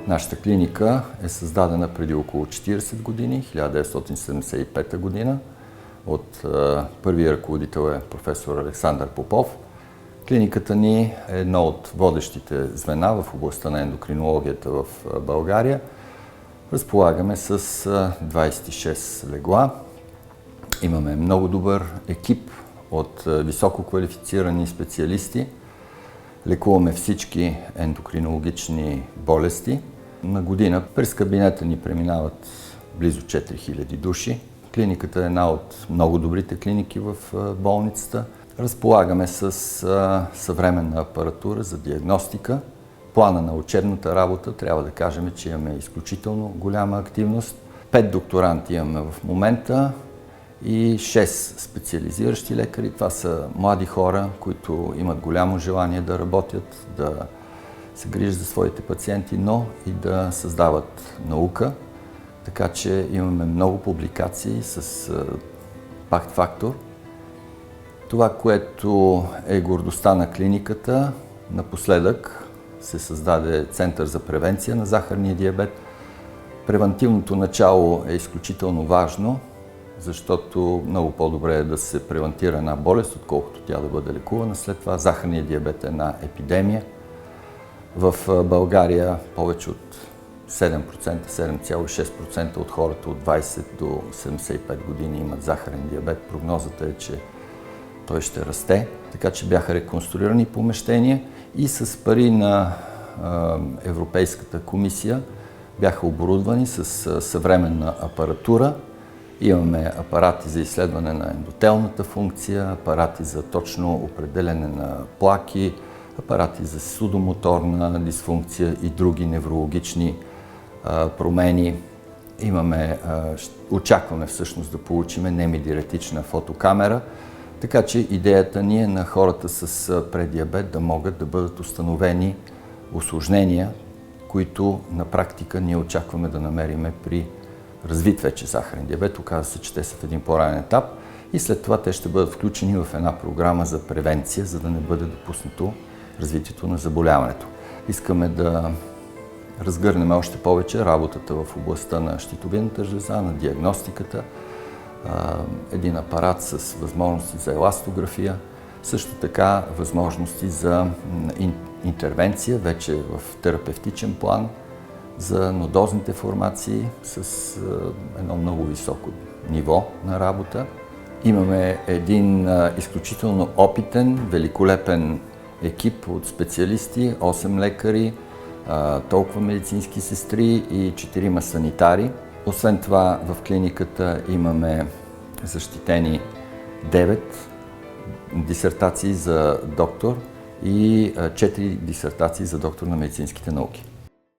Нашата клиника е създадена преди около 40 години, 1975 година. От първия ръководител е професор Александър Попов. Клиниката ни е едно от водещите звена в областта на ендокринологията в България. Разполагаме с 26 легла. Имаме много добър екип от високо квалифицирани специалисти. Лекуваме всички ендокринологични болести. На година през кабинета ни преминават близо 4000 души. Клиниката е една от много добрите клиники в болницата. Разполагаме с съвременна апаратура за диагностика. Плана на учебната работа трябва да кажем, че имаме изключително голяма активност. 5 докторанти имаме в момента и 6 специализиращи лекари. Това са млади хора, които имат голямо желание да работят, да се грижат за своите пациенти, но и да създават наука. Така че имаме много публикации с факт-фактор. Това, което е гордостта на клиниката, напоследък се създаде Център за превенция на захарния диабет. Превантивното начало е изключително важно, защото много по-добре е да се превентира една болест, отколкото тя да бъде лекувана. След това захарния диабет е една епидемия. В България повече от 7%, 7,6% от хората от 20 до 75 години имат захарен диабет. Прогнозата е, че той ще расте. Така че бяха реконструирани помещения и с пари на Европейската комисия бяха оборудвани с съвременна апаратура. Имаме апарати за изследване на ендотелната функция, апарати за точно определене на плаки, апарати за судомоторна дисфункция и други неврологични промени. Очакваме всъщност да получим немидиретична фотокамера, така че идеята ни е на хората с преддиабет да могат да бъдат установени усложнения, които на практика ние очакваме да намерим при развит вече захарен диабет. Оказва се, че те са в един по-ранен етап и след това те ще бъдат включени в една програма за превенция, за да не бъде допуснато развитието на заболяването. Искаме да разгърнем още повече работата в областта на щитовидната жлеза, на диагностиката, един апарат с възможности за еластография, също така възможности за интервенция, вече в терапевтичен план, за нодозните формации с едно много високо ниво на работа. Имаме един изключително опитен, великолепен екип от специалисти, 8 лекари, толкова медицински сестри и 4 санитари. Освен това в клиниката имаме защитени 9 дисертации за доктор и 4 дисертации за доктор на медицинските науки.